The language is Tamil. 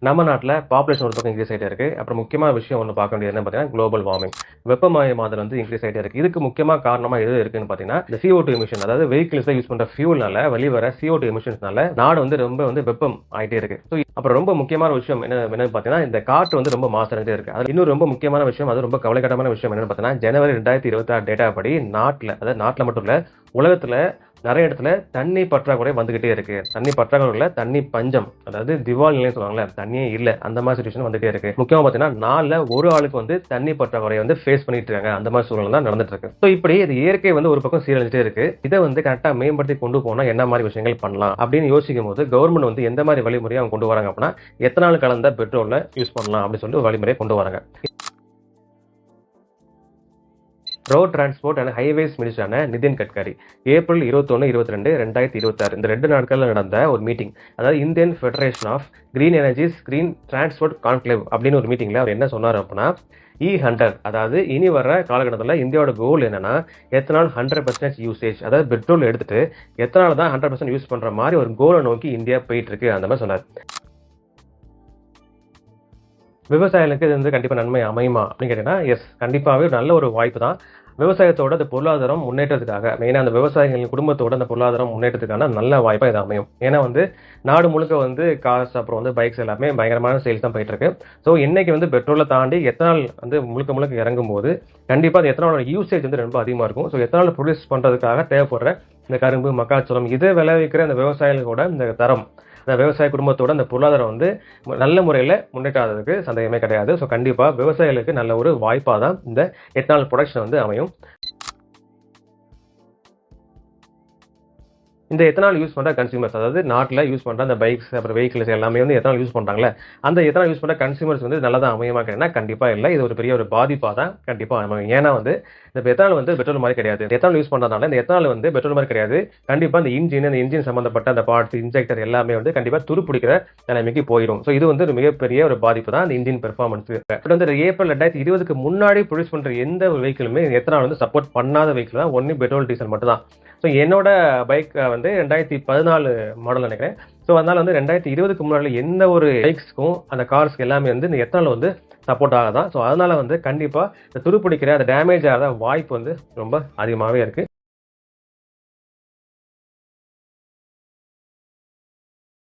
நம்ம நாட்டில் பாப்புலேஷன் ஒரு பக்கம் இன்க்ரீஸ் ஆகிட்டே இருக்கு. அப்புறம் முக்கியமான விஷயம் ஒன்று பார்க்க வேண்டியது என்ன பார்த்தீங்கன்னா, குளோபல் வார்மிங், வெப்பமயமாதல் வந்து இன்க்ரீஸ் ஆகிட்டே இருக்கு. இதுக்கு முக்கியமாக காரணமா எது இருக்குன்னு பார்த்தீங்கன்னா, இந்த CO2 எமிஷன், அதாவது வெஹிக்கிள்ஸ்ல யூஸ் பண்ற ஃபியூல்னால வெளிவர CO2 எமிஷன்ஸ்னால நாடு வந்து ரொம்ப வெப்பம் ஆகிட்டே இருக்கு. ஸோ அப்புறம் ரொம்ப முக்கியமான விஷயம் என்னன்னு பார்த்தீங்கன்னா, இந்த காற்று வந்து ரொம்ப மாசடைஞ்சிட்டே இருக்கு. அது இன்னும் ரொம்ப முக்கியமான விஷயம், அது ரொம்ப கவலைக்கிடமான விஷயம் என்னன்னு பார்த்தீங்கன்னா, ஜனவரி 2026 டேட்டா படி நாட்டில், அதாவது நாட்டில் மட்டும் இல்ல, உலகத்துல நிறைய இடத்துல தண்ணி பற்றாக்குறை வந்துகிட்டே இருக்கு. தண்ணி பற்றாக்குறையில தண்ணி பஞ்சம், அதாவது திவால் நிலைன்னு சொல்லுவாங்கல்ல, தண்ணியே இல்ல, அந்த மாதிரி சிச்சுவேஷன் வந்துட்டே இருக்கு. முக்கியமா பாத்தீங்கன்னா, நாலுல ஒரு ஆளுக்கு வந்து தண்ணி பற்றாக்குறையை வந்து ஃபேஸ் பண்ணிட்டு இருக்காங்க. அந்த மாதிரி சூழல் தான் நடந்துட்டு இருக்கு. ஸோ இப்படி இது இயற்கை வந்து ஒரு பக்கம் சீரழிஞ்சிட்டே இருக்கு. இதை வந்து கரெக்டா மேம்படுத்தி கொண்டு போனா என்ன மாதிரி விஷயங்கள் பண்ணலாம் அப்படின்னு யோசிக்கும் போது கவர்மெண்ட் வந்து எந்த மாதிரி வழிமுறையை அவங்க கொண்டு வராங்க அப்படின்னா, எத்தனால் கலந்த பெட்ரோல்ல யூஸ் பண்ணலாம் அப்படின்னு சொல்லிட்டு ஒரு வழிமுறையை கொண்டு வராங்க. ரோட் டிரான்ஸ்போர்ட் அண்ட் ஹைவேஸ் மினிஸ்டரான நிதின் கட்கரி ஏப்ரல் 21, 22, 2026 இந்த 2 நாட்கள்ல நடந்த ஒரு மீட்டிங், அதாவது Indian Federation of Green Energies Green Transport Conclave அப்படின்னு ஒரு மீட்டிங்ல அவர் என்ன சொன்னார் அப்படின்னா, E100, அதாவது இனி வர காலகட்டத்தில் இந்தியாவோட கோல் என்னன்னா, எத்தனால் 100% யூசேஜ், அதாவது பெட்ரோல் எடுத்துட்டு எத்தனால் தான் 100% யூஸ் பண்ற மாதிரி ஒரு கோலை நோக்கி இந்தியா போயிட்டு இருக்கு. அந்த மாதிரி சொன்னார். விவசாயிகளுக்கு இது வந்து கண்டிப்பா நன்மை அமையுமா அப்படின்னு கேட்டீங்கன்னா, எஸ், கண்டிப்பாவே நல்ல ஒரு வாய்ப்பு தான். விவசாயத்தோட அந்த பொருளாதாரம் முன்னேற்றத்துக்காக, மெயினா அந்த விவசாயிகளின் குடும்பத்தோட அந்த பொருளாதாரம் முன்னேற்றத்துக்கான நல்ல வாய்ப்பா இது அமையும். ஏன்னா வந்து நாடு முழுக்க வந்து கார்ஸ், அப்புறம் வந்து பைக்ஸ் எல்லாமே பயங்கரமான சேல்ஸ் தான் போயிட்டு இருக்கு. ஸோ இன்னைக்கு வந்து பெட்ரோலை தாண்டி எத்தனால் வந்து முழுக்க இறங்கும் போது கண்டிப்பா அந்த எத்தனாலோட யூசேஜ் வந்து ரொம்ப அதிகமா இருக்கும். ஸோ எத்தனால் ப்ரொடியூஸ் பண்றதுக்காக தேவைப்படுற இந்த கரும்பு, மக்காச்சோளம் இதை விளைவிக்கிற அந்த விவசாயிகளோட இந்த தரம், அந்த விவசாய குடும்பத்தோட அந்த பொருளாதாரம் வந்து நல்ல முறையில் முன்னேற்றாததுக்கு சந்தேகமே கிடையாது. ஸோ கண்டிப்பாக விவசாயிகளுக்கு நல்ல ஒரு வாய்ப்பாக தான் இந்த எத்தனால் ப்ரொடக்ஷன் வந்து அமையும். இந்த எத்தனால் யூஸ் பண்ணுற கன்சியூமர்ஸ், அதாவது நாட்டில் யூஸ் பண்ணுற அந்த பைக்ஸ், அப்புறம் வெஹிக்கிள்ஸ் எல்லாமே வந்து எத்தனால் யூஸ் பண்ணுறாங்களே, அந்த எத்தனால் யூஸ் பண்ணுற கன்சியூமர்ஸ் வந்து நல்லா தான் அமையுமா கேட்டீங்கன்னா, கண்டிப்பாக இல்லை. இது ஒரு பெரிய ஒரு பாதிப்பாக தான் கண்டிப்பாக அமையும். ஏன்னா வந்து இந்த எத்தனால் வந்து பெட்ரோல் மாதிரி கிடையாது. எத்தனால் யூஸ் பண்ணுறதுனால இந்த எத்தனால் வந்து பெட்ரோல் மாதிரி கிடையாது. கண்டிப்பாக இந்த இன்ஜின் சம்மந்தப்பட்ட அந்த பார்ட்ஸ், இன்ஜெக்டர் எல்லாமே வந்து கண்டிப்பாக துருப்பிடிக்கிற நிலைமைக்கு போயிடும். ஸோ இது வந்து ஒரு மிகப்பெரிய ஒரு பாதிப்பு தான் இந்த இன்ஜின் பெர்ஃபார்மன்ஸ். பட் வந்து ஏப்ரல் 2020க்கு முன்னாடி ப்ரொடியூஸ் பண்ணுற எந்த வெஹிக்கிளுமே எத்தனால் வந்து சப்போர்ட் பண்ணாத வெஹிக்கிள் தான் ஒன்லி பெட்ரோல், டீசல் மட்டும் தான். ஸோ என்னோட பைக் வந்து 2014 மாடல் நினைக்கிறேன். ஸோ அதனால வந்து 2020க்கு முன்னாடி எந்த ஒரு பைக்ஸ்க்கும் அந்த கார்ஸ்க்கு எல்லாமே வந்து இந்த எத்தனால் வந்து சப்போர்ட் ஆகாதான். ஸோ அதனால வந்து கண்டிப்பாக இந்த துருப்பிடிக்கிற அந்த டேமேஜ் ஆகாத வாய்ப்பு வந்து ரொம்ப அதிகமாகவே இருக்கு.